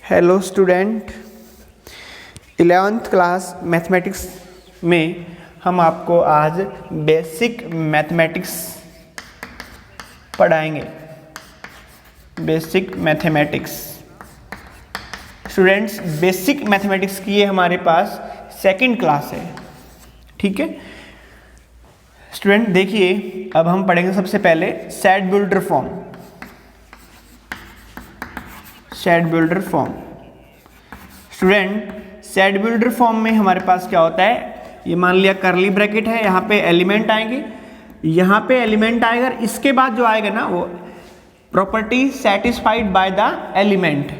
Hello student, 11th class mathematics में हम आपको आज बेसिक मैथमेटिक्स पढ़ाएंगे। Basic mathematics students, basic mathematics की ये हमारे पास सेकंड क्लास है। ठीक है स्टूडेंट, देखिए अब हम पढ़ेंगे सबसे पहले set builder form. Set builder form student, set builder form में हमारे पास क्या होता है, ये मान लिया करली ब्रैकेट है, यहाँ पे एलिमेंट आएंगे, यहाँ पे एलिमेंट आएगा, इसके बाद जो आएगा ना वो property satisfied by the element.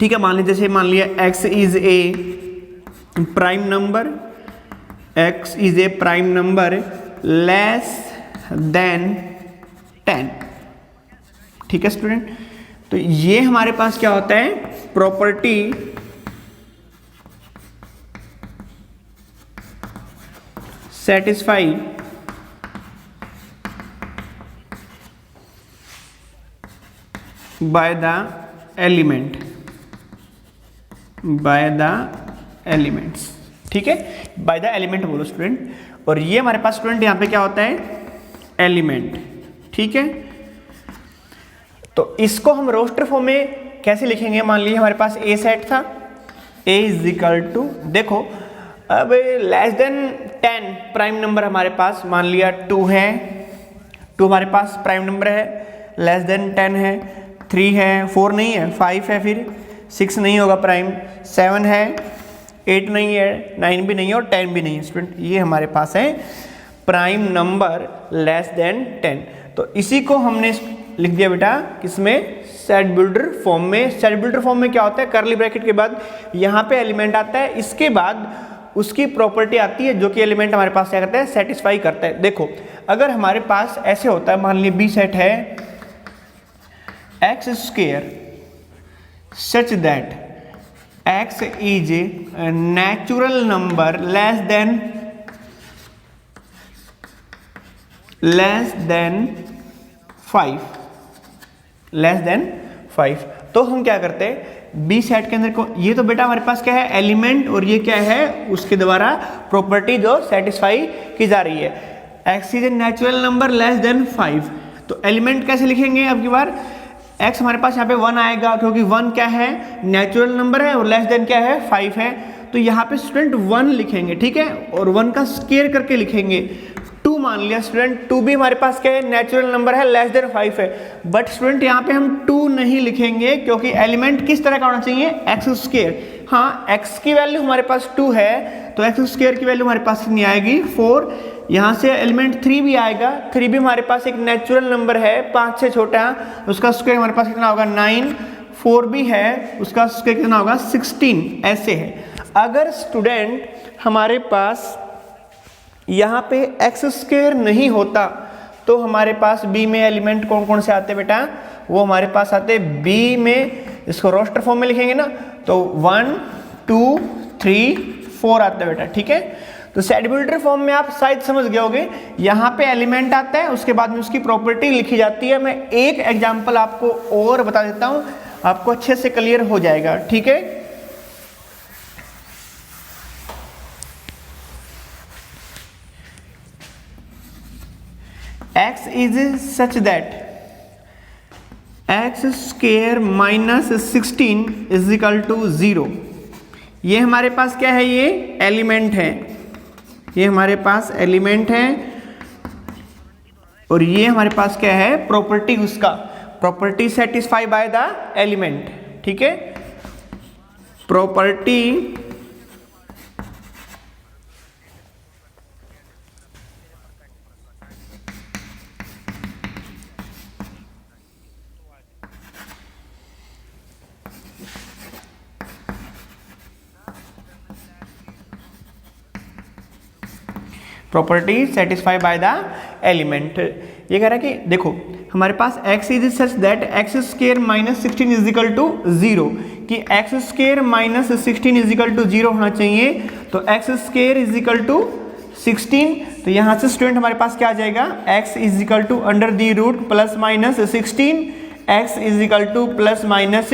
ठीक है, मान लिया x is a prime number, x is a prime number less than 10। ठीक है स्टूडेंट, तो ये हमारे पास क्या होता है, property satisfied by the element, by the elements. ठीक है, बाय द एलिमेंट बोलो स्टूडेंट, और ये हमारे पास स्टूडेंट यहां पे क्या होता है, एलिमेंट। ठीक है, तो इसको हम रोस्टर फॉर्म में कैसे लिखेंगे, मान लीजिए हमारे पास ए सेट था, ए इज इक्वल टू, देखो अब लेस देन 10 प्राइम नंबर हमारे पास, मान लिया 2 है, 2 हमारे पास प्राइम नंबर है, लेस देन 10 है, 3 है, 4 नहीं है, 5 है, फिर 6 नहीं होगा प्राइम, 7 है, 8 नहीं है, 9 भी नहीं है और 10 भी नहीं है स्टूडेंट। ये हमारे पास है प्राइम नंबर लेस देन 10। तो इसी को हमने लिख दिया बेटा किसमें, सेट बिल्डर फॉर्म में। सेट बिल्डर फॉर्म में क्या होता है, करली ब्रैकेट के बाद यहाँ पे एलिमेंट आता है, इसके बाद उसकी प्रॉपर्टी आती है जो कि एलिमेंट हमारे पास क्या करता है, सेटिस्फाई करता है। देखो अगर हमारे पास ऐसे होता है, मान लीजिए बी सेट है x square such that x is natural number less than 5, less than 5, तो हम क्या करते हैं, बी सेट के अंदर को, ये तो बेटा हमारे पास क्या है, एलिमेंट, और ये क्या है, उसके द्वारा प्रॉपर्टी जो सेटिस्फाई की जा रही है, x is a natural number less than 5। तो एलिमेंट कैसे लिखेंगे, अब की बार एक्स हमारे पास यहाँ पे 1 आएगा, क्योंकि 1 क्या है, नेचुरल नंबर है, और लेस देन क्या है, 5 है, तो यहाँ पे स्टूडेंट 1 लिखेंगे। ठीक है, और 1 का स्क्वायर करके लिखेंगे। 2 मान लिया स्टूडेंट, 2 भी हमारे पास क्या है, नेचुरल नंबर है, लेस देन 5 है, बट स्टूडेंट यहाँ पे हम 2 नहीं लिखेंगे, क्योंकि एलिमेंट किस तरह का होना चाहिए, एक्स स्क्वायर। हाँ, x की वैल्यू हमारे पास 2 है, तो एक्स स्क्वायर की वैल्यू हमारे पास कितनी आएगी, 4। यहाँ से एलिमेंट 3 भी आएगा, 3 भी हमारे पास एक नेचुरल नंबर है, 5 से छोटा, उसका स्क्वायर हमारे पास कितना होगा, 9। 4 भी है, उसका स्क्वायर कितना होगा, 16। ऐसे है। अगर स्टूडेंट हमारे पास यहाँ पे एक्स स्क्वायर नहीं होता, तो हमारे पास बी में एलिमेंट कौन कौन से आते हैं बेटा, वो हमारे पास आते हैं बी में, इसको रोस्टर फॉर्म में लिखेंगे ना, तो 1 2 3 4 आता है बेटा। ठीक है, तो सेट बिल्डर फॉर्म में आप शायद समझ गए होंगे, यहाँ पे एलिमेंट आता है, उसके बाद में उसकी प्रॉपर्टी लिखी जाती है। मैं एक एग्जाम्पल आपको और बता देता हूँ, आपको अच्छे से क्लियर हो जाएगा। ठीक है, x is such that x square minus 16 is equal to 0। ये हमारे पास क्या है, ये एलिमेंट है, ये हमारे पास एलिमेंट है, और ये हमारे पास क्या है, प्रॉपर्टी, उसका property satisfy by the element. ठीक है, property property satisfy by the element. ये कह रहा है कि देखो हमारे पास x is such that x square minus 16 is equal to 0, कि x square minus 16 is equal to 0 होना चाहिए, तो x square is equal to 16, तो यहाँ से स्टूडेंट हमारे पास क्या आ जाएगा, x is equal to under the root plus minus 16, x is equal to plus minus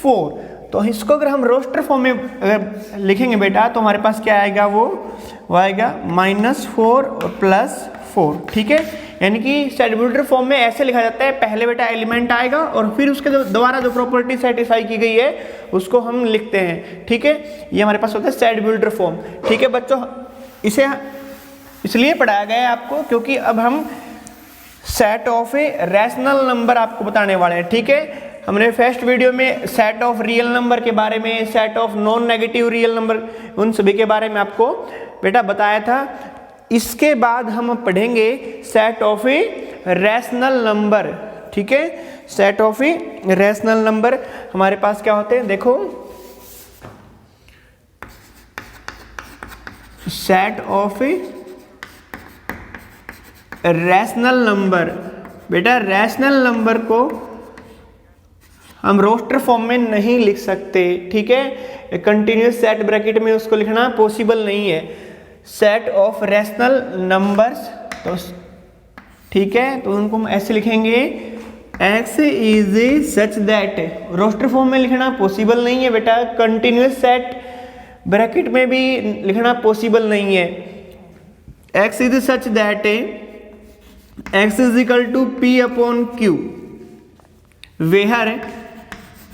4। तो इसको अगर हम रोस्टर फॉर्म में अगर लिखेंगे बेटा तो हमारे पास क्या आएगा, वो आएगा -4 और +4, ठीक है। यानी कि स्टैटिक फॉर्म में ऐसे लिखा जाता है, पहले बेटा एलिमेंट आएगा और फिर उसके द्वारा जो प्रॉपर्टी सेटिस्फाई की गई है उसको हम लिखते हैं, ठीक है। ये हमारे पास होता है स्टैटिक फॉर्म, ठीक है बच्चों। इसे इसलिए पढ़ाया गया है आपको क्योंकि अब हम set of a rational number आपको बताने वाले हैं, ठीक है। हमने फर्स्ट वीडियो में सेट ऑफ रियल नंबर के बारे में, set of non negative real number, उन सभी के बारे में आपको बेटा बताया था। इसके बाद हम पढ़ेंगे set of a rational number, ठीक है। Set of a rational number हमारे पास क्या होते हैं, देखो set of a rational number, बेटा रैशनल नंबर को हम रोस्टर फॉर्म में नहीं लिख सकते, ठीक है। कंटिन्यूस सेट ब्रैकेट में उसको लिखना पॉसिबल नहीं है। सेट ऑफ रैशनल नंबर्स, तो ठीक है, तो उनको हम ऐसे लिखेंगे, x is such that, roster form में लिखना पॉसिबल नहीं है बेटा, कंटिन्यूस सेट ब्रैकेट में भी लिखना पॉसिबल नहीं है। x is such that x is equal to p upon q, where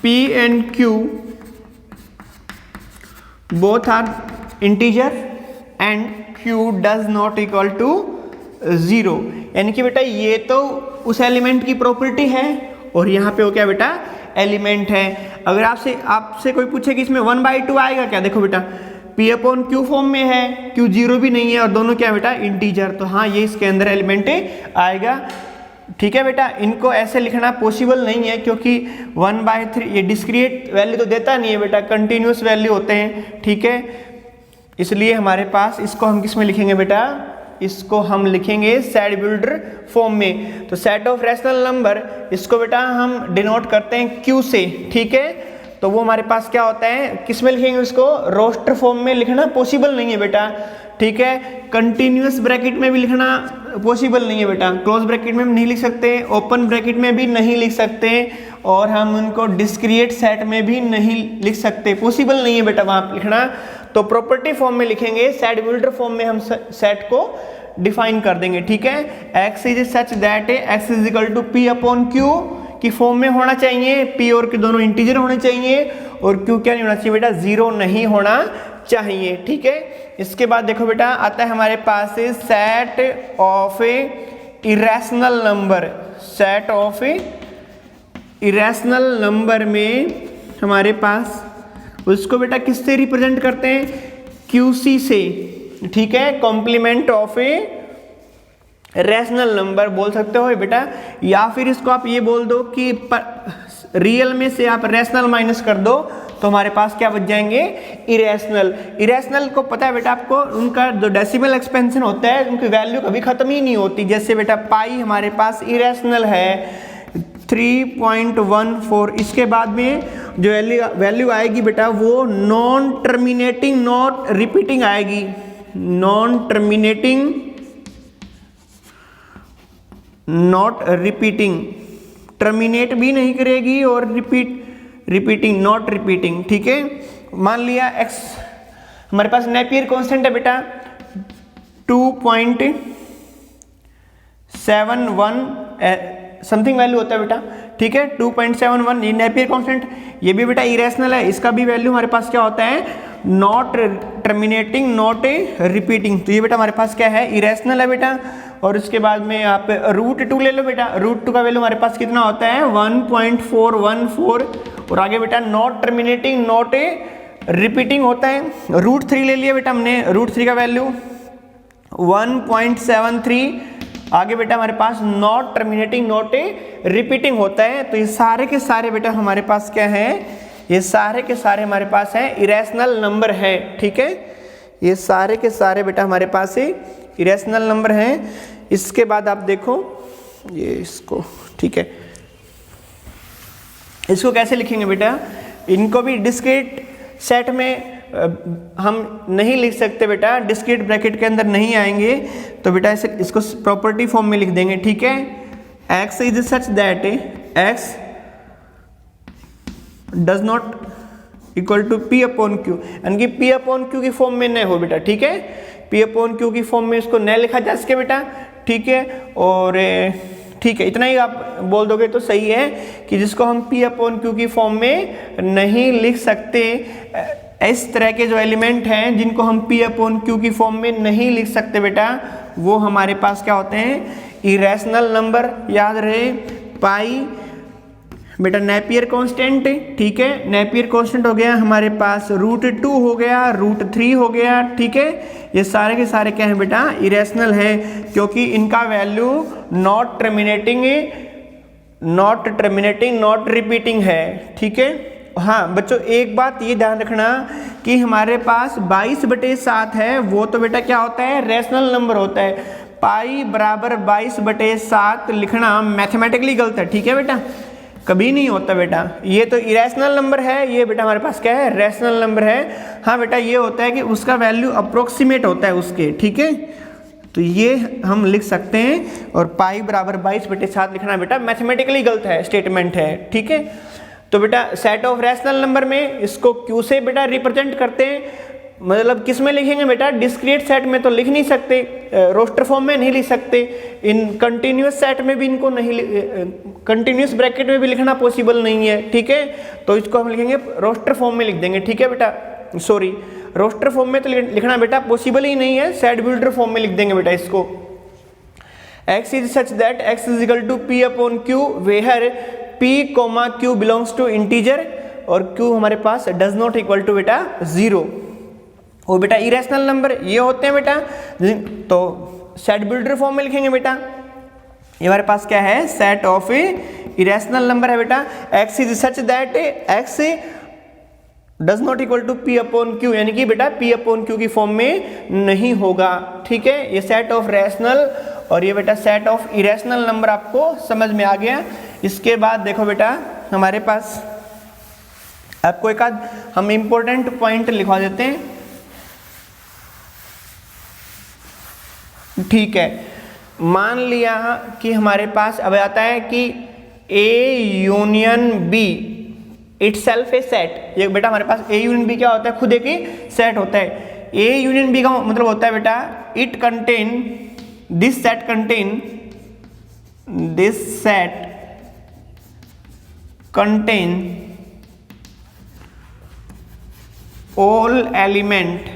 p and q both are integer and q does not equal to 0। यानी कि बेटा ये तो उस एलिमेंट की प्रॉपर्टी है और यहाँ पे वो क्या बेटा एलिमेंट है। अगर आपसे कोई पूछे कि इसमें 1/2 आएगा क्या, देखो बेटा p अपॉन q फॉर्म में है, q 0 भी नहीं है और दोनों क्या बेटा इंटीजर, तो हाँ ये इसके अंदर एलिमेंट आएगा, ठीक है बेटा। इनको ऐसे लिखना पॉसिबल नहीं है क्योंकि 1/3 ये डिस्क्रीट वैल्यू तो देता नहीं है बेटा, कंटिन्यूस वैल्यू होते हैं, ठीक है। इसलिए हमारे पास इसको हम किस में लिखेंगे बेटा, इसको हम लिखेंगे सेट बिल्डर फॉर्म में। तो सेट ऑफ रैशनल नंबर इसको बेटा हम डिनोट करते हैं Q से, ठीक है। तो वो हमारे पास क्या होता है, किस में लिखेंगे उसको, रोस्टर फॉर्म में लिखना पॉसिबल नहीं है बेटा, ठीक है। कंटिन्यूस ब्रैकेट में भी लिखना पॉसिबल नहीं है बेटा, क्लोज ब्रैकेट में भी नहीं लिख सकते, ओपन ब्रैकेट में भी नहीं लिख सकते और हम उनको डिस्क्रीट सेट में भी नहीं लिख सकते, पॉसिबल नहीं है बेटा वहां लिखना। तो प्रॉपर्टी फॉर्म में लिखेंगे, सेट बिल्डर फॉर्म में हम सेट को डिफाइन कर देंगे, ठीक है। x is such that x is equal to p upon q की फॉर्म में होना चाहिए, p और q दोनों इंटीजर होने चाहिए और q क्या नहीं होना चाहिए बेटा, 0 नहीं होना चाहिए, ठीक है। इसके बाद देखो बेटा आता है हमारे पास set of a irrational number. Set of a irrational number में हमारे पास उसको बेटा किससे रिप्रेजेंट करते हैं, QC से, ठीक है। Complement of a rational number बोल सकते हो बेटा, या फिर इसको आप ये बोल दो कि रियल में से आप रैशनल माइनस कर दो तो हमारे पास क्या बच जाएंगे, इरेशनल। इरेशनल को पता है बेटा आपको, उनका जो डेसिमल एक्सपेंशन होता है उनकी वैल्यू कभी खत्म ही नहीं होती। जैसे बेटा पाई हमारे पास इरेशनल है 3.14, इसके बाद में जो वैल्यू आएगी बेटा वो नॉन टर्मिनेटिंग नॉट रिपीटिंग आएगी, non terminating not repeating, terminate भी नहीं करेगी और रिपीटिंग नॉट रिपीटिंग, ठीक है। मान लिया x हमारे पास नेपियर कांस्टेंट है बेटा 2.71 समथिंग वैल्यू होता है बेटा, ठीक है। 2.71 ये नेपियर कांस्टेंट, ये भी बेटा इरेशनल है, इसका भी वैल्यू हमारे पास क्या होता है, नॉट टर्मिनेटिंग नॉट रिपीटिंग। तो ये बेटा हमारे पास क्या है, इरेशनल है बेटा। और उसके बाद में आप √2 ले लो बेटा, √2 का वैल्यू हमारे पास कितना होता है 1.414 और आगे बेटा नॉट टर्मिनेटिंग नॉट रिपीटिंग होता है। √3 ले लिया बेटा हमने, √3 का वैल्यू 1.73, आगे बेटा हमारे पास नॉट टर्मिनेटिंग नॉट रिपीटिंग होता है। तो ये सारे के सारे बेटा हमारे पास क्या है, ये सारे के सारे हमारे पास है इरेशनल नंबर है, ठीक है। ये सारे के सारे बेटा हमारे पास इरेशनल नंबर हैं। इसके बाद आप देखो ये इसको, ठीक है, इसको कैसे लिखेंगे बेटा, इनको भी डिस्क्रीट सेट में हम नहीं लिख सकते बेटा, डिस्क्रीट ब्रैकेट के अंदर नहीं आएंगे, तो बेटा इसको प्रॉपर्टी फॉर्म में लिख देंगे, ठीक है। x is such that x does not equal to p upon q, यानी कि पी अपॉन क्यू की फॉर्म में न हो बेटा, ठीक है, पी अपॉन क्यू की फॉर्म में इसको न लिखा जा सके बेटा, ठीक है। और ठीक है, इतना ही आप बोल दोगे तो सही है कि जिसको हम पी अपॉन क्यू की फॉर्म में नहीं लिख सकते, इस तरह के जो एलिमेंट हैं जिनको हम पी अपॉन क्यू की फॉर्म में नहीं लिख सकते बेटा, वो हमारे पास क्या होते हैं, इरेशनल नंबर। याद रहे पाई बेटा नेपियर कांस्टेंट, ठीक है, नेपियर कांस्टेंट हो गया हमारे पास, √2 हो गया, √3 हो गया, ठीक है। ये सारे के सारे क्या हैं बेटा, इरेशनल है, क्योंकि इनका value not terminating, not repeating है, ठीक है। हाँ बच्चों, एक बात ये ध्यान रखना कि हमारे पास 22/7 है, वो तो बेटा क्या होता है, रैशनल नंबर होता है। पाई बराबर 22/7 लिखना मैथमेटिकली गलत है, ठीक है बेटा, कभी नहीं होता बेटा। ये तो इरेशनल नंबर है, ये बेटा हमारे पास क्या है, रैशनल नंबर है। हाँ बेटा, ये होता है कि उसका वैल्यू अप्रोक्सीमेट होता है उसके, ठीक है, तो ये हम लिख सकते हैं। और पाई बराबर 22/7 लिखना बेटा मैथमेटिकली गलत है, स्टेटमेंट है, ठीक है। तो बेटा सेट ऑफ रैशनल नंबर में इसको क्यू से बेटा रिप्रेजेंट करते हैं, मतलब किस में लिखेंगे बेटा, डिस्क्रीट सेट में तो लिख नहीं सकते, रोस्टर फॉर्म में नहीं लिख सकते, इन कंटिन्यूस सेट में भी इनको नहीं, कंटिन्यूस ब्रैकेट में भी लिखना पॉसिबल नहीं है, ठीक है। तो इसको हम लिखेंगे रोस्टर फॉर्म में लिख देंगे, ठीक है बेटा, सॉरी रोस्टर फॉर्म में तो लिखना बेटा पॉसिबल ही नहीं है, सेट बिल्डर फॉर्म में लिख देंगे बेटा इसको। x is such that x is equal to p upon q where p, q belongs to integer और q हमारे पास डज नॉट इक्वल टू बेटा 0। वो बेटा इरेशनल नंबर ये होते हैं बेटा, तो सेट बिल्डर फॉर्म में लिखेंगे बेटा। ये हमारे पास क्या है, सेट ऑफ इरेशनल नंबर है बेटा। x is such that x does not equal to p upon q, यानी कि बेटा p अपॉन q की फॉर्म में नहीं होगा, ठीक है। ये सेट ऑफ रैशनल और ये बेटा सेट ऑफ इरेशनल नंबर आपको समझ में आ गया। इसके बाद देखो बेटा हमारे पास आपको एक आध हम इंपॉर्टेंट पॉइंट लिखवा देते हैं, ठीक है। मान लिया कि हमारे पास अब आता है कि A union B itself A set. ये बेटा हमारे पास A यूनियन B क्या होता है, खुद एक ही सेट होता है। A यूनियन B का मतलब होता है बेटा it contain, this set contain, this set contain all elements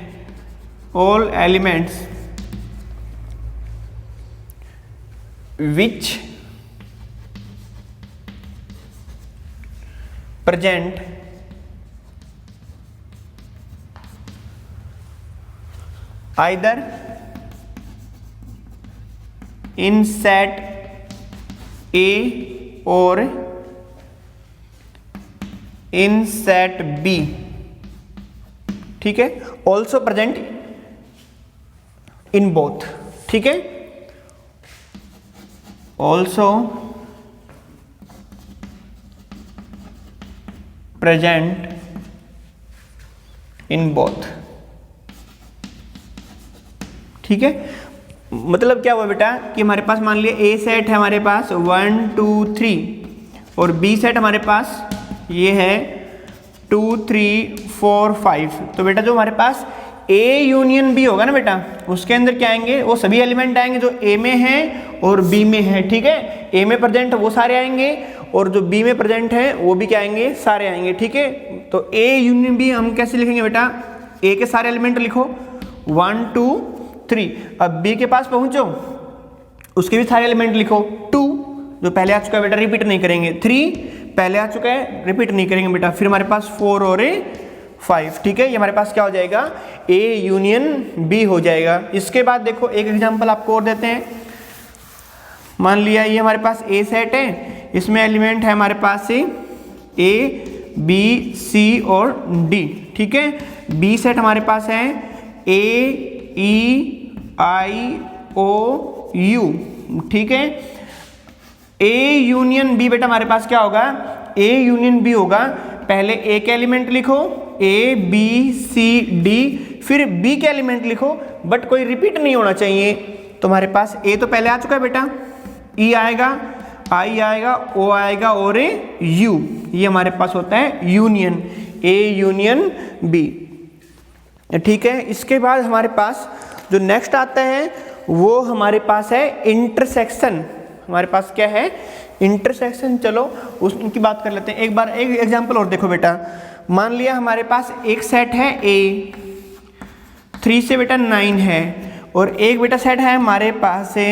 which present either in set A or in set B, ठीक है, ऑल्सो प्रेजेंट इन बोथ, ठीक है, ऑल्सो प्रेजेंट इन बोथ, ठीक है। मतलब क्या हुआ बेटा कि हमारे पास मान लिया ए सेट है हमारे पास 1 2 3 और बी सेट हमारे पास ये है 2 3 4 5। तो बेटा जो हमारे पास ए यूनियन बी होगा ना बेटा, उसके अंदर क्या आएंगे, वो सभी एलिमेंट आएंगे जो ए में हैं और बी में हैं, ठीक है। ए में प्रेजेंट वो सारे आएंगे और जो बी में प्रेजेंट हैं वो भी क्या आएंगे, सारे आएंगे, ठीक है। तो ए यूनियन बी हम कैसे लिखेंगे बेटा, ए के सारे एलिमेंट लिखो 1 2 3, अब बी के पास पहुंचो उसके भी सारे एलिमेंट लिखो, 2 जो पहले आ चुका है बेटा रिपीट नहीं करेंगे, 3 पहले आ चुका है रिपीट नहीं करेंगे बेटा, फिर हमारे पास 4 और 5, ठीक है। ये हमारे पास क्या हो जाएगा, ए यूनियन बी हो जाएगा। इसके बाद देखो एक एग्जांपल आपको और देते हैं। मान लिया ये हमारे पास ए सेट है, इसमें एलिमेंट है हमारे पास से ए बी सी और डी, ठीक है। बी सेट हमारे पास है ए ई आई ओ यू, ठीक है। ए यूनियन बी बेटा हमारे पास क्या होगा, ए यूनियन बी होगा, पहले ए के एलिमेंट लिखो ए बी सी डी, फिर बी के एलिमेंट लिखो, बट कोई रिपीट नहीं होना चाहिए। तो हमारे पास ए तो पहले आ चुका है बेटा, ई आएगा, आई आएगा, ओ आएगा और यू, ये हमारे पास होता है यूनियन। A union B. ठीक है, इसके बाद हमारे पास जो नेक्स्ट आता है वो हमारे पास है इंटरसेक्शन। हमारे पास क्या है? इंटरसेक्शन। चलो उनकी बात कर लेते हैं। एक बार एक एग्जांपल और देखो बेटा, मान लिया हमारे पास एक सेट है ए, 3 से बेटा 9 है, और एक बेटा सेट है हमारे पास से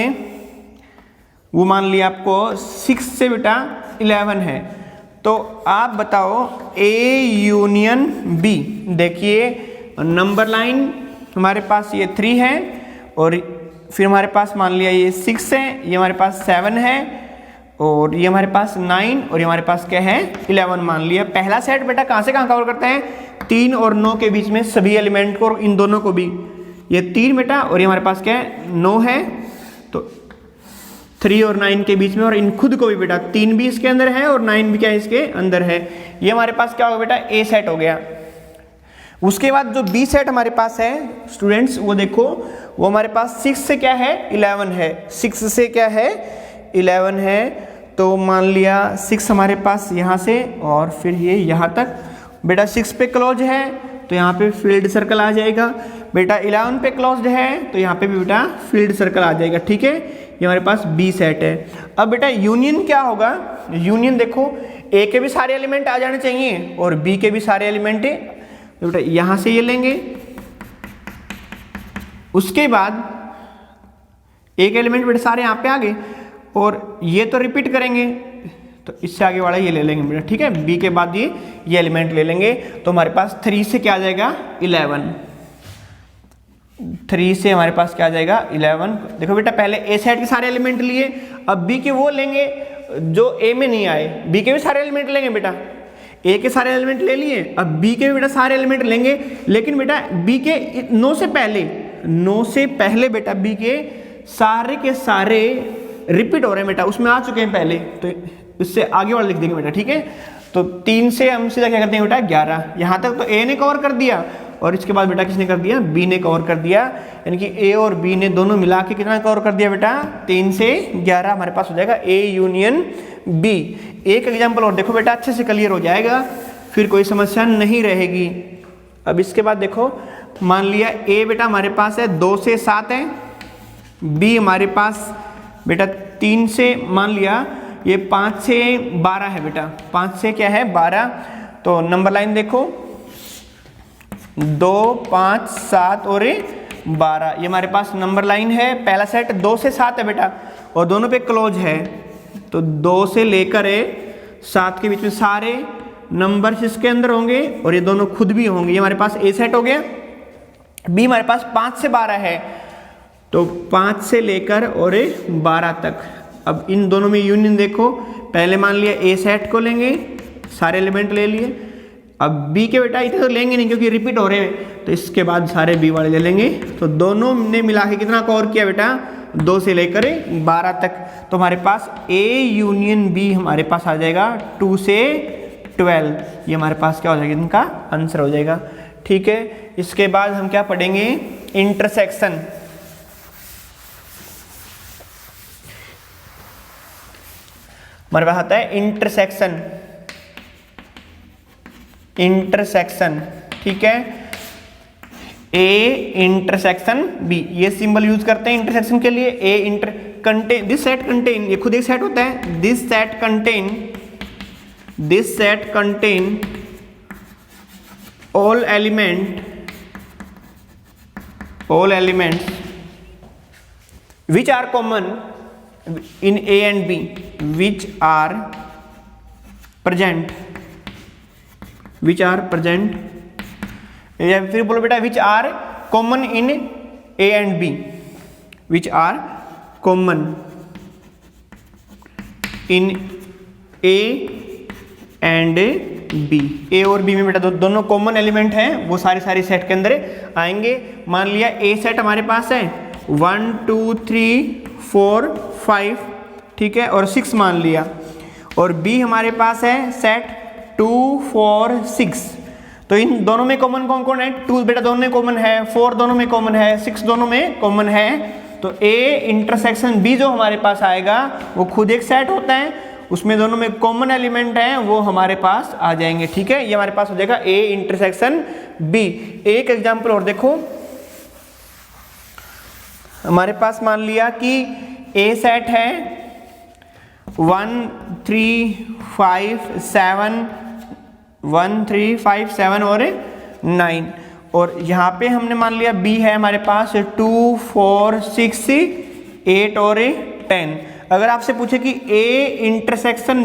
वो मान लिया आपको 6 से बेटा 11 है। तो आप बताओ ए यूनियन बी। देखिए नंबर लाइन हमारे पास ये 3 है, और फिर हमारे पास मान लिया ये 6 है, ये हमारे पास 7 है, और ये हमारे पास 9, और ये हमारे पास क्या है 11 मान लिया। पहला सेट बेटा कहाँ से कहाँ कवर करते हैं? 3 और 9 के बीच में सभी एलिमेंट को, और इन दोनों को भी। ये 3 बेटा, और ये हमारे पास क्या है 9 है, तो 3 और 9 के बीच में, और इन खुद को भी बेटा 3 भी इसके अंदर है और 9 भी क्या है इसके अंदर है। ये हमारे पास क्या होगा बेटा? ए सेट हो गया। उसके बाद जो बी सेट हमारे पास है स्टूडेंट्स, वो देखो वो हमारे पास 6 से क्या है 11 है, 6 से क्या है 11 है। तो मान लिया 6 हमारे पास यहाँ से और फिर ये यहाँ तक बेटा 6 पे क्लोज है, तो यहाँ पे फील्ड सर्कल आ जाएगा। बेटा 11 पे क्लोज्ड है, तो यहाँ पे भी बेटा फील्ड सर्कल आ जाएगा। ठीक है, ये हमारे पास बी सेट है। अब बेटा यूनियन क्या होगा? यूनियन देखो ए के भी सारे एलिमेंट आ जाने चाहिए और बी के भी सारे एलिमेंट, तो बेटा यहां से ये लेंगे, उसके बाद एक एलिमेंट बेटा सारे यहाँ पे आ गए, और ये तो रिपीट करेंगे, तो इससे आगे वाला ये ले लेंगे बेटा। ठीक है, बी के बाद ये एलिमेंट ले लेंगे, तो हमारे पास 3 से क्या आ जाएगा 11, 3 से हमारे पास क्या आ जाएगा 11। देखो बेटा पहले ए सेट के सारे एलिमेंट लिए, अब बी के वो लेंगे जो ए में नहीं आए, बी के भी सारे एलिमेंट लेंगे बेटा। ए के सारे एलिमेंट ले लिए, अब बी के भी बेटा सारे एलिमेंट लेंगे, लेकिन बेटा बी के 9 से पहले बेटा बी के सारे रिपीट हो रहे हैं बेटा, उसमें आ चुके हैं पहले, तो इससे आगे वाला लिख देंगे बेटा। ठीक है, तो 3 से हम सीधा क्या करते हैं बेटा 11। यहाँ तक तो ए ने कवर कर दिया, और इसके बाद बेटा किसने कर दिया? बी ने कवर कर दिया, यानी कि ए और बी ने दोनों मिला के कितना कवर कर दिया बेटा? 3 से 11 हमारे पास हो जाएगा ए यूनियन बी। एक एग्जाम्पल और देखो बेटा, अच्छे से क्लियर हो जाएगा, फिर कोई समस्या नहीं रहेगी। अब इसके बाद देखो, मान लिया ए बेटा हमारे पास है 2 से 7 है, बी हमारे पास बेटा 3 से मान लिया ये 5 से 12 है बेटा, 5 से क्या है 12। तो नंबर लाइन देखो 2, 5, 7 और 12, ये हमारे पास नंबर लाइन है। पहला सेट 2 से 7 है बेटा, और दोनों पे क्लोज है, तो 2 से लेकर 7 के बीच में सारे नंबर इसके अंदर होंगे, और ये दोनों खुद भी होंगे। ये हमारे पास ए सेट हो गया। बी हमारे पास 5 से 12 है, तो 5 से लेकर और 12 तक। अब इन दोनों में यूनियन देखो, पहले मान लिया ए सेट को लेंगे, सारे एलिमेंट ले लिए। अब बी के बेटा इतने तो लेंगे नहीं क्योंकि रिपीट हो रहे हैं, तो इसके बाद सारे बी वाले ले लेंगे। तो दोनों ने मिला के कितना कवर किया बेटा? 2 से लेकर 12 तक। तो हमारे पास ए यूनियन बी हमारे पास आ जाएगा 2 से 12। ये हमारे पास क्या हो जाएगा? इनका आंसर हो जाएगा। ठीक है, इसके बाद हम क्या पढ़ेंगे? इंटरसेक्शन। हमारे पास आता है इंटरसेक्शन। इंटरसेक्शन, ठीक है, ए इंटरसेक्शन बी, ये सिंबल यूज करते हैं इंटरसेक्शन के लिए। A inter contain, this set contain, ये खुद एक सेट होता है। This set contain all elements which are common in A and B, which are present, या फिर बोलो बेटा which are common in A and B, which are common in A and B। ए और बी में बेटा दोनों कॉमन एलिमेंट हैं, वो सारे सेट के अंदर आएंगे। मान लिया ए सेट हमारे पास है 1 2 3 4 5, ठीक है, और 6 मान लिया, और बी हमारे पास है सेट 2 4 6। तो इन दोनों में कॉमन कौन कौन है? 2 बेटा दोनों में कॉमन है, 4 दोनों में कॉमन है, 6 दोनों में कॉमन है। तो ए इंटरसेक्शन बी जो हमारे पास आएगा वो खुद एक सेट होता है, उसमें दोनों में कॉमन एलिमेंट है वो हमारे पास आ जाएंगे। ठीक है, ये हमारे पास हो जाएगा ए इंटरसेक्शन बी। एक एग्जांपल और देखो, हमारे पास मान लिया कि ए सेट है 1 3 5 7 1 3 5 7 और 9, और यहाँ पे हमने मान लिया बी है हमारे पास 2 4 6 8 और 10। अगर आपसे पूछे कि ए इंटरसेक्शन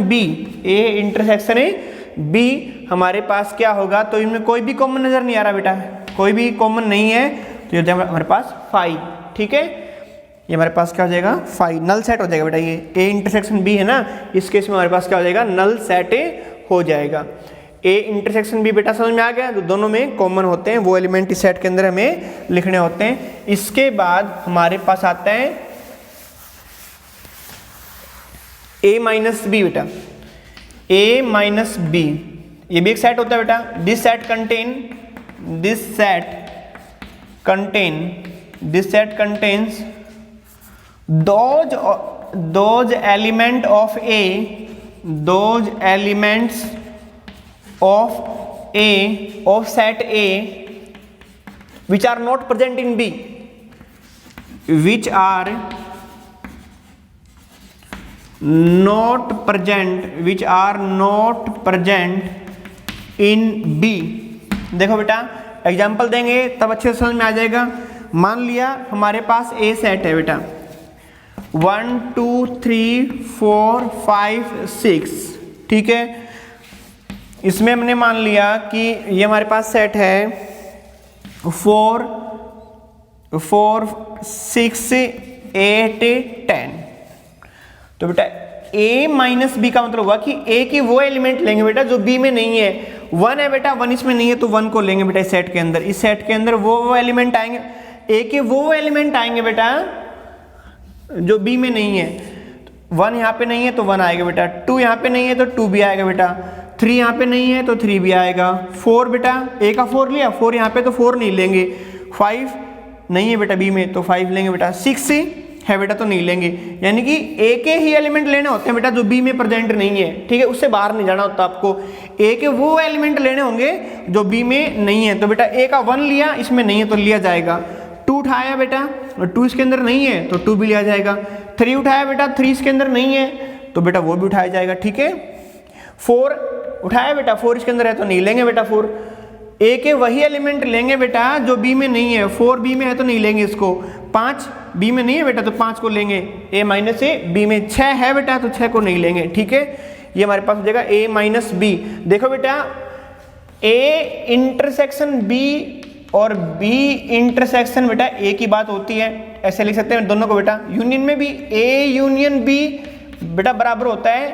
बी हमारे पास क्या होगा, तो इनमें कोई भी कॉमन नजर नहीं आ रहा बेटा, कोई भी कॉमन नहीं है, तो ये हमारे पास 5। ठीक है, ये हमारे पास क्या हो जाएगा 5, नल सेट हो जाएगा बेटा। ये ए इंटरसेक्शन बी है ना, इस केस में हमारे पास क्या हो जाएगा, नल सेट हो जाएगा। ए इंटरसेक्शन बी बेटा समझ में आ गया, तो दोनों में कॉमन होते हैं, वो एलिमेंट इस सेट के अंदर हमें लिखने होते हैं। इसके बाद हमारे पास आता है ए माइनस बी बेटा, ए माइनस बी, ये भी एक सेट होता है बेटा। This set contains those element of A, those elements of A of set A which are not present in B, which are not present in B। देखो बेटा example देंगे तब अच्छे से समझ में आ जाएगा। मान लिया हमारे पास ए सेट है बेटा 1 2 3 4 5 6, ठीक है। इसमें हमने मान लिया कि ये हमारे पास सेट है 4 6 8 10। तो बेटा a माइनस बी का मतलब हुआ कि a की वो एलिमेंट लेंगे बेटा जो b में नहीं है। 1 है बेटा, 1 इसमें नहीं है तो 1 को लेंगे बेटा इस सेट के अंदर। इस सेट के अंदर वो एलिमेंट आएंगे, a के वो एलिमेंट आएंगे बेटा जो b में नहीं है। 1 यहाँ पे नहीं है तो 1 आएगा बेटा, 2 यहाँ पे नहीं है तो 2 भी आएगा बेटा, 3 यहाँ पे नहीं है तो 3 भी आएगा, 4 बेटा a का 4 लिया, 4 यहाँ पे तो 4 नहीं लेंगे, 5 नहीं है बेटा b में तो 5 लेंगे बेटा, 6 है बेटा तो नहीं लेंगे। यानी कि a के ही एलिमेंट लेने होते हैं बेटा जो b में प्रेजेंट नहीं है, ठीक है, उससे बाहर नहीं जाना होता आपको। a के वो एलिमेंट लेने होंगे जो b में नहीं है। तो बेटा a का 1 लिया, इसमें नहीं है तो लिया जाएगा। 2 उठाया बेटा, 2 इसके अंदर नहीं है तो 2 भी लिया जाएगा। 3 उठाया बेटा, 3 इसके अंदर नहीं है तो बेटा वो भी उठाया जाएगा, ठीक है। 4 उठाया बेटा, 4 इसके अंदर है तो नहीं लेंगे बेटा 4। a के वही एलिमेंट लेंगे बेटा जो b में नहीं है, 4 b में है तो नहीं लेंगे इसको। 5 b में नहीं है बेटा तो 5 को लेंगे, a माइनस ए b में 6 है बेटा तो 6 को नहीं लेंगे, ठीक है। ये हमारे पास हो जाएगा a माइनस बी। देखो बेटा a इंटरसेक्शन b और b इंटरसेक्शन बेटा a की बात होती है, ऐसे लिख सकते हैं दोनों को बेटा। यूनियन में भी a यूनियन b बेटा बराबर होता है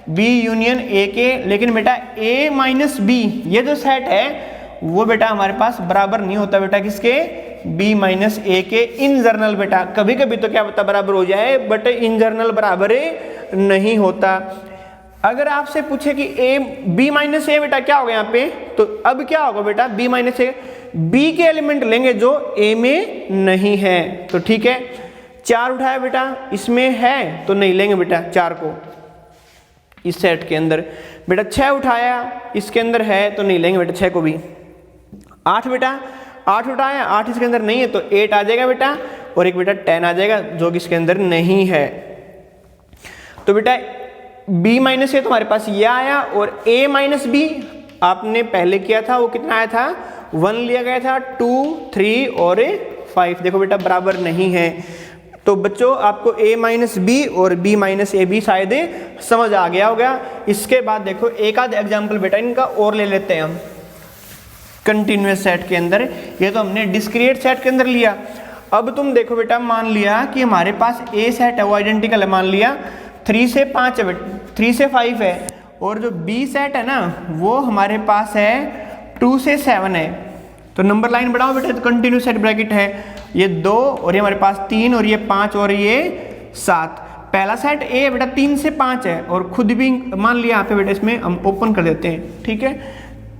b यूनियन a के, लेकिन बेटा a माइनस b ये जो सेट है वो बेटा हमारे पास बराबर नहीं होता बेटा किसके, b माइनस a के इन जनरल बेटा। कभी कभी तो क्या होता बराबर हो जाए, बट इन जनरल बराबर नहीं होता। अगर आपसे पूछे कि a b माइनस a बेटा क्या होगा यहाँ पे, तो अब क्या होगा बेटा b माइनस a, b के एलिमेंट लेंगे जो a में नहीं है, तो ठीक है। 4 उठाया बेटा, इसमें है तो नहीं लेंगे बेटा 4 को इस सेट के अंदर। बेटा 6 उठाया, इसके अंदर है तो नहीं लेंगे बेटा 6 को भी। 8 बेटा, 8 उठाया, 8 इसके अंदर नहीं है तो 8 आ जाएगा बेटा, और एक बेटा 10 आ जाएगा जो कि इसके अंदर नहीं है। तो बेटा b माइनस ए तो हमारे पास ये आया, और a माइनस बी आपने पहले किया था वो कितना आया था, 1 लिया गया था, 2 3 और 5। देखो बेटा बराबर नहीं है। तो बच्चों आपको a माइनस बी और b माइनस ए भी शायद समझ आ गया होगा। इसके बाद देखो एक आध एग्जाम्पल बेटा इनका और ले लेते हैं हम कंटिन्यूअस सेट के अंदर। ये तो हमने डिस्क्रीट सेट के अंदर लिया। अब तुम देखो बेटा, मान लिया कि हमारे पास a सेट है वो आइडेंटिकल है, मान लिया 3 से 5 है बेटा, 3 से 5 है, और जो b सेट है ना वो हमारे पास है 2 से 7 है। तो नंबर लाइन बढ़ाओ बेटा, तो कंटिन्यूअस सेट ब्रैकेट है, ये 2 और ये हमारे पास 3 और ये 5 और ये 7। पहला सेट a है बेटा 3 से 5 है, और खुद भी मान लिया यहाँ पे बेटा इसमें हम ओपन कर देते हैं, ठीक है।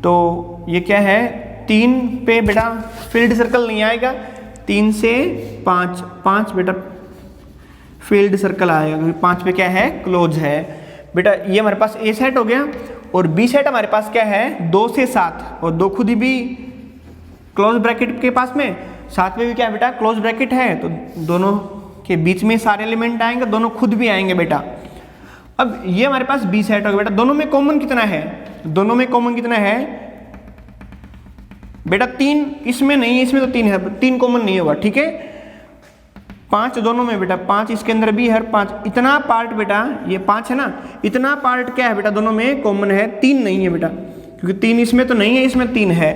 तो ये क्या है, 3 पे बेटा फील्ड सर्कल नहीं आएगा, 3 से 5 बेटा फील्ड सर्कल आएगा क्योंकि 5 पे क्या है, क्लोज है। बेटा ये हमारे पास ए सेट हो गया और बी सेट हमारे पास क्या है 2 से 7 और 2 खुद ही भी क्लोज ब्रैकेट के पास में, 7 में भी क्या है बेटा क्लोज ब्रैकेट है, तो दोनों के बीच में सारे एलिमेंट आएंगे, दोनों खुद भी आएंगे बेटा। अब ये हमारे पास बी सेट हो गया बेटा। दोनों में कॉमन कितना है, दोनों में कॉमन कितना है बेटा 3, इसमें नहीं है, इसमें तो 3 है, 3 कॉमन नहीं होगा, ठीक है। 5 दोनों में बेटा, 5 इसके अंदर भी है, 5 इतना पार्ट बेटा, ये 5 है ना, इतना पार्ट क्या है बेटा दोनों में कॉमन है, 3 नहीं है बेटा, क्योंकि 3 इसमें तो नहीं है, इसमें 3 है,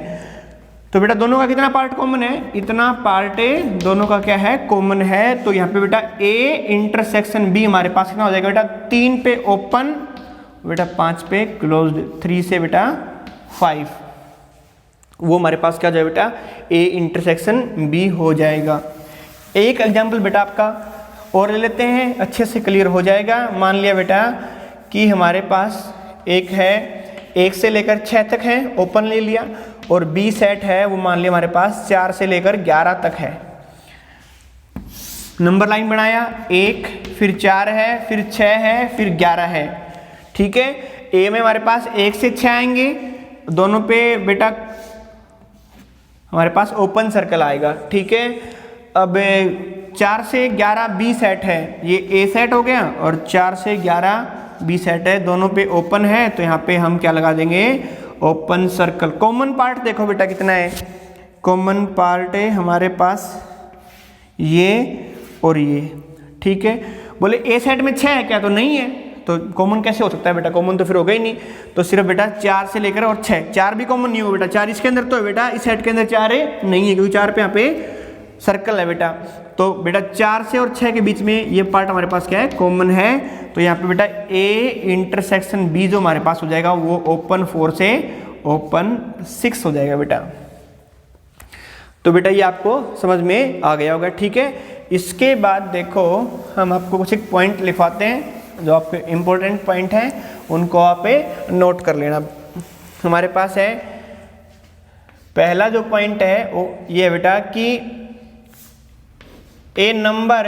तो बेटा दोनों का कितना पार्ट कॉमन है, इतना पार्ट दोनों का क्या है कॉमन है। तो यहाँ पे बेटा ए इंटरसेक्शन बी हमारे पास कितना हो जाएगा बेटा, 3 पे ओपन बेटा 5 पे क्लोज्ड, 3 से बेटा 5, वो हमारे पास क्या हो जाएगा बेटा ए इंटरसेक्शन बी हो जाएगा। एक एग्जाम्पल बेटा आपका और ले लेते हैं, अच्छे से क्लियर हो जाएगा। मान लिया बेटा कि हमारे पास एक है 1 से लेकर 6 तक है, ओपन ले लिया, और बी सेट है वो मान लिया हमारे पास 4 से लेकर 11 तक है। नंबर लाइन बनाया, 1 फिर 4 है फिर 6 है फिर 11 है, ठीक है। ए में हमारे पास 1 से 6 आएंगे, दोनों पे बेटा हमारे पास ओपन सर्कल आएगा, ठीक है। अब 4 से 11 बी सेट है, ये ए सेट हो गया, और 4 से 11 बी सेट है, दोनों पे ओपन है, तो यहाँ पे हम क्या लगा देंगे ओपन सर्कल। कॉमन पार्ट देखो बेटा कितना है, कॉमन पार्ट है हमारे पास ये और ये, ठीक है। बोले ए सेट में 6 है क्या, तो नहीं है, तो कॉमन कैसे हो सकता है बेटा, कॉमन तो फिर होगा ही नहीं, तो सिर्फ बेटा 4 से लेकर और 6, 4 भी कॉमन नहीं होगा बेटा, 4 इसके अंदर तो है बेटा, इस सेट के अंदर 4 है नहीं है, क्योंकि 4 पे यहाँ पे सर्कल है बेटा। तो बेटा 4 से और 6 के बीच में ये पार्ट हमारे पास क्या है कॉमन है, तो यहाँ पे बेटा ए इंटरसेक्शन बी जो हमारे पास हो जाएगा वो ओपन 4 से ओपन 6 हो जाएगा बेटा। तो बेटा ये आपको समझ में आ गया होगा, ठीक है। इसके बाद देखो हम आपको कुछ एक पॉइंट लिखवाते हैं जो आपके इंपॉर्टेंट पॉइंट हैं, उनको आप नोट कर लेना। हमारे पास है पहला जो पॉइंट है वो ये है बेटा कि ए number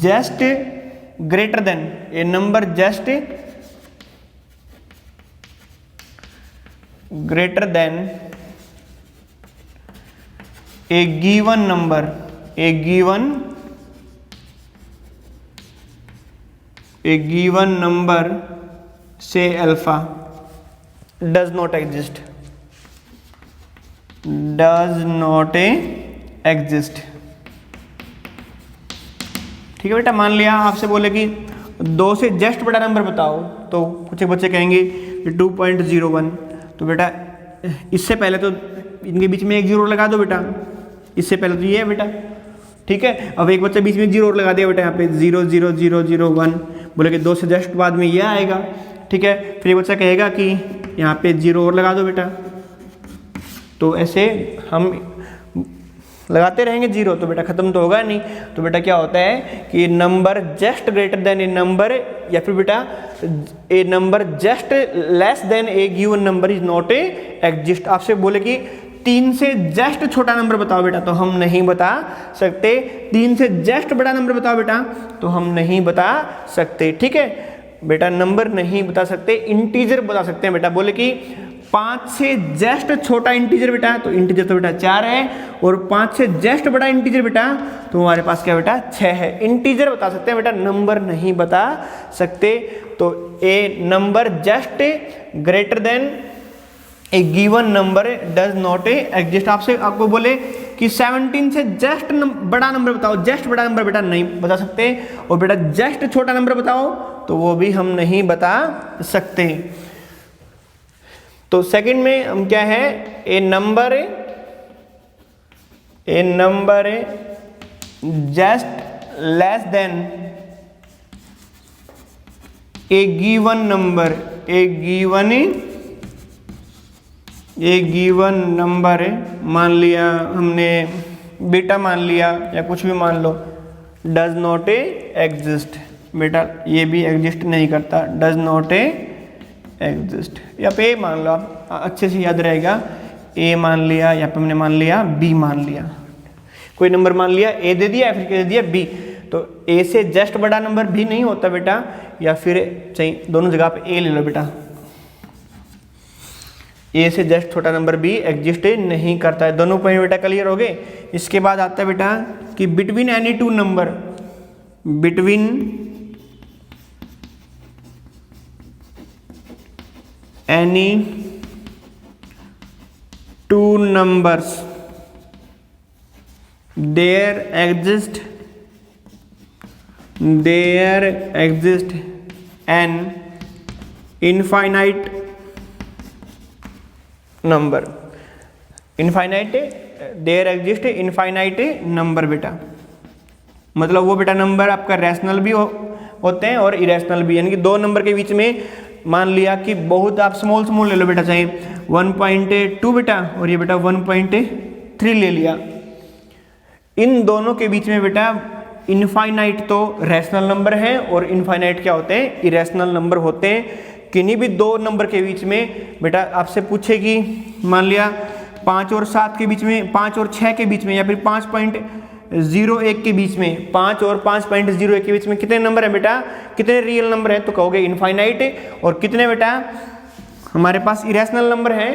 just greater than, a number just greater than a given number, A given number से अल्फा डज नॉट एग्जिस्ट, ठीक है बेटा। मान लिया आपसे बोले कि 2 से जस्ट बड़ा नंबर बताओ, तो कुछ बच्चे कहेंगे 2.01, तो बेटा इससे पहले तो इनके बीच में एक जीरो लगा दो बेटा, इससे पहले तो ये है बेटा, ठीक है। अब एक बच्चा बीच में जीरो लगा दिया बेटा, यहाँ पे 0 0 0 0 1, बोले कि 2 से जस्ट बाद में ये आएगा, ठीक है। फिर ये बच्चा कहेगा कि यहाँ पे 0 और लगा दो बेटा, तो ऐसे हम लगाते रहेंगे 0, तो बेटा खत्म तो होगा नहीं। तो बेटा क्या होता है कि number just greater than a number, या फिर बेटा a number just less than a given number is not a exist. आपसे बोले कि 3 से जस्ट छोटा नंबर बताओ बेटा, तो हम नहीं बता सकते। 3 से जस्ट बड़ा नंबर बताओ बेटा, तो हम नहीं बता सकते, ठीक है बेटा। नंबर नहीं बता सकते, इंटीजर बता सकते हैं बेटा। बोले कि 5 से जस्ट छोटा इंटीजर बेटा, तो इंटीजर तो बेटा 4 है, और 5 से जस्ट बड़ा इंटीजर बेटा तो हमारे पास क्या बेटा 6 है। इंटीजर बता सकते हैं बेटा, नंबर नहीं बता सकते। तो a number just greater than a given number does not exist. आपको बोले कि 17 से जस्ट बड़ा नंबर बताओ, जस्ट बड़ा नंबर बेटा नहीं बता सकते, और बेटा जस्ट छोटा नंबर बताओ, तो वो भी हम नहीं बता सकते। तो सेकंड में हम क्या है, ए number just less than a given number, A given number मान लिया हमने बेटा, मान लिया या कुछ भी मान लो, डज नॉट एग्जिस्ट बेटा, ये भी एग्जिस्ट नहीं करता, डज नॉट एग्जिस्ट। या पे ए मान लो, आप अच्छे से याद रहेगा, ए मान लिया, या पे हमने मान लिया बी मान लिया, कोई नंबर मान लिया ए दे दिया, फिर दे दिया बी, तो ए से जस्ट बड़ा नंबर भी नहीं होता बेटा, या फिर चाहिए दोनों जगह पे ए ले लो बेटा, ए से जस्ट छोटा नंबर भी एग्जिस्ट नहीं करता है। दोनों पॉइंट बेटा क्लियर हो गए। इसके बाद आता है बेटा कि between any two number, between any two numbers there exist an infinite number, infinite there exist infinite number बेटा, मतलब वो बेटा नंबर आपका रैशनल भी होते हैं और इरेशनल भी, यानी कि दो नंबर के बीच में मान लिया कि बहुत, आप स्मॉल ले लो बेटा, चाहे 1.2 बेटा और ये बेटा 1.3 ले लिया, इन दोनों के बीच में बेटा इनफाइनाइट तो रैशनल नंबर है और इनफाइनाइट क्या होते हैं, इरेशनल नंबर होते हैं। किन्हीं भी दो नंबर के बीच में बेटा आपसे पूछेगी, मान लिया 5 और 7 के बीच में, 5 और 6 के बीच में, या फिर 5.01 के बीच में, 5 और 5.01 के बीच में कितने नंबर है बेटा, कितने रियल नंबर है, तो कहोगे इनफाइनाइट। और कितने बेटा हमारे पास इरेशनल नंबर है,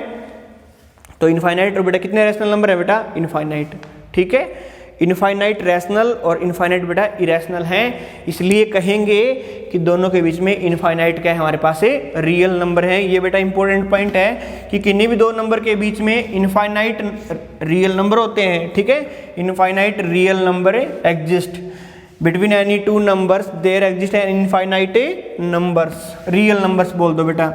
तो इनफाइनाइट, और बेटा कितने रैशनल नंबर है बेटा, इनफाइनाइट। ठीक है, इनफाइनाइट रैशनल और इनफाइनाइट बेटा इरेशनल हैं, इसलिए कहेंगे कि दोनों के बीच में इनफाइनाइट क्या है हमारे पास से रियल नंबर है। ये बेटा इंपॉर्टेंट पॉइंट है कि किन्हीं भी दो नंबर के बीच में इनफाइनाइट रियल नंबर होते हैं। ठीक है, infinite real number exist between any two numbers there exist infinite numbers, real numbers बोल दो बेटा।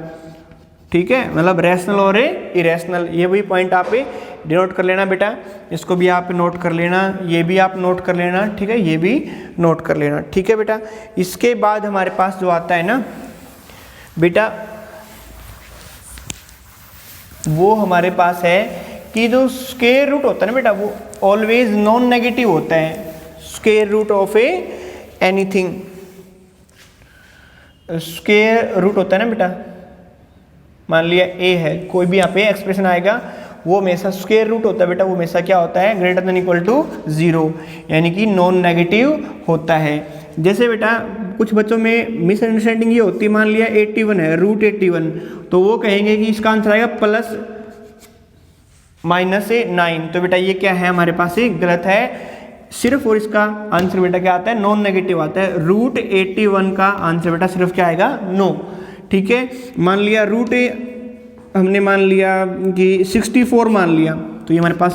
ठीक है, मतलब रैशनल और इरेशनल, ये भी पॉइंट आप डिनोट कर लेना बेटा, इसको भी आप नोट कर लेना, ये भी आप नोट कर लेना। ठीक है, ये भी नोट कर लेना। ठीक है बेटा, इसके बाद हमारे पास जो आता है ना बेटा, वो हमारे पास है कि जो स्क्वायर रूट होता है ना बेटा, वो ऑलवेज नॉन नेगेटिव होता है। Square root of anything, square root होता है ना बेटा, मान लिया ए है, कोई भी यहाँ पे एक्सप्रेशन आएगा वो हमेशा स्क्वायर रूट होता है बेटा, वो हमेशा क्या होता है, ग्रेटर देन इक्वल टू 0, यानी कि नॉन नेगेटिव होता है। जैसे बेटा कुछ बच्चों में मिसअंडरस्टैंडिंग ये होती है, मान लिया 81 है, रूट 81, तो वो कहेंगे कि इसका आंसर आएगा प्लस माइनस 9, तो बेटा ये क्या है हमारे पास, ये गलत है सिर्फ, और इसका आंसर बेटा क्या आता है, नॉन नेगेटिव आता है। रूट 81 का आंसर बेटा सिर्फ क्या आएगा, नो। ठीक है, मान लिया रूट हमने मान लिया कि 64 मान लिया, तो ये हमारे पास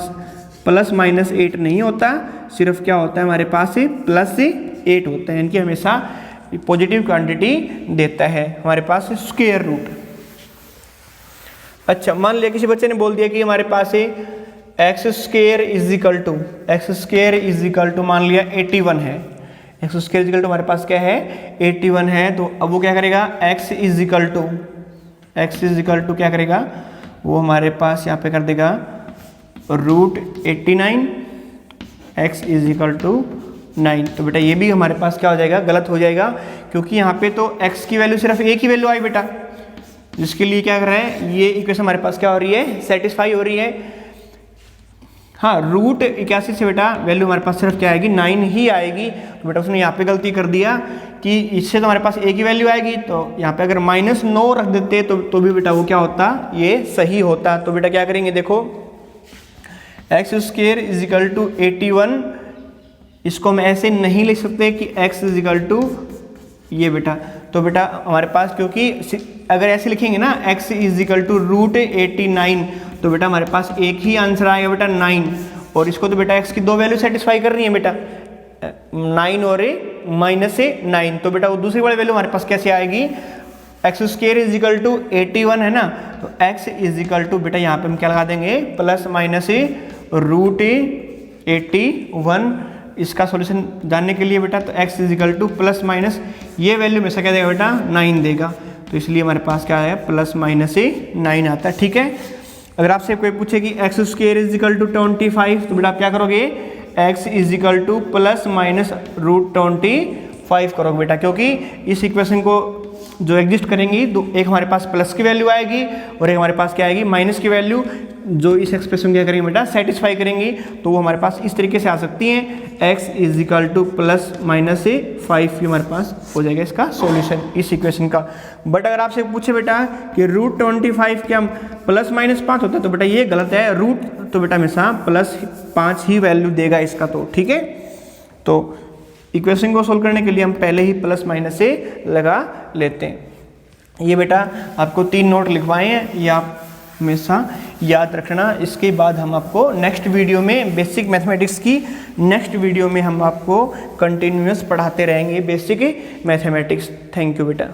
प्लस माइनस 8 नहीं होता, सिर्फ क्या होता है हमारे पास प्लस 8 होता है, यानी कि हमेशा पॉजिटिव क्वांटिटी देता है हमारे पास स्क्वायर रूट। अच्छा, मान लिया किसी बच्चे ने बोल दिया कि हमारे पास x square is equal to मान लिया 81 है, x square is equal to हमारे पास क्या है 81 है, तो अब वो क्या करेगा, एक्स इज इक्वल टू क्या करेगा, वो हमारे पास यहाँ पे कर देगा root 89, x is equal to 9, तो बेटा ये भी हमारे पास क्या हो जाएगा, गलत हो जाएगा, क्योंकि यहाँ पे तो x की वैल्यू सिर्फ एक ही वैल्यू आई बेटा, जिसके लिए क्या कर रहा है, ये इक्वेशन हमारे पास क्या हो रही है, सेटिस्फाई हो रही है। हाँ, रूट 81 से बेटा वैल्यू हमारे पास सिर्फ क्या आएगी, 9 ही आएगी, तो बेटा उसने यहाँ पे गलती कर दिया कि इससे तो हमारे पास एक ही वैल्यू आएगी, तो यहाँ पे अगर -9 रख देते तो भी बेटा वो क्या होता, ये सही होता। तो बेटा क्या करेंगे, देखो x square is equal to 81, इसको हम ऐसे नहीं लिख सकते कि x इज इक्वल टू ये बेटा, तो बेटा हमारे पास क्योंकि अगर ऐसे लिखेंगे ना x is equal to root 89, तो बेटा हमारे पास एक ही आंसर आएगा बेटा 9, और इसको तो बेटा x की दो वैल्यू सेटिस्फाई कर रही है बेटा 9 और -9, तो बेटा वो दूसरी वाली वैल्यू हमारे पास कैसे आएगी, x square is equal to 81 है ना, तो x इज इक्वल टू बेटा यहाँ पे हम क्या लगा देंगे, प्लस माइनस रूट 81। इसका सॉल्यूशन जानने के लिए बेटा तो x is equal to plus minus ये वैल्यू में से क्या देगा बेटा 9 देगा, तो इसलिए हमारे पास क्या है प्लस माइनस 9 आता है। ठीक है, अगर आपसे कोई पूछे कि x square is equal to 25, तो बेटा आप क्या करोगे, x is equal to plus minus root 25 करोगे बेटा, क्योंकि इस इक्वेशन को जो एग्जिस्ट करेंगी, तो एक हमारे पास प्लस की वैल्यू आएगी और एक हमारे पास क्या आएगी, माइनस की वैल्यू, जो इस एक्सप्रेशन क्या करेंगे बेटा, सेटिस्फाई करेंगी। तो वो हमारे पास इस तरीके से आ सकती हैं, x is equal to plus minus से 5 हमारे पास हो जाएगा इसका सॉल्यूशन इस इक्वेशन का। बट अगर आपसे पूछे बेटा कि रूट 25 क्या प्लस माइनस 5 होता है, तो बेटा ये गलत है, रूट तो बेटा हमेशा प्लस 5 ही वैल्यू देगा इसका, तो ठीक है। तो इक्वेशन को सोल्व करने के लिए हम पहले ही प्लस माइनस से लगा लेते हैं। ये बेटा आपको 3 नोट लिखवाए हैं, ये आप हमेशा याद रखना। इसके बाद हम आपको नेक्स्ट वीडियो में बेसिक मैथमेटिक्स की नेक्स्ट वीडियो में हम आपको कंटिन्यूअस पढ़ाते रहेंगे बेसिक मैथमेटिक्स। थैंक यू बेटा।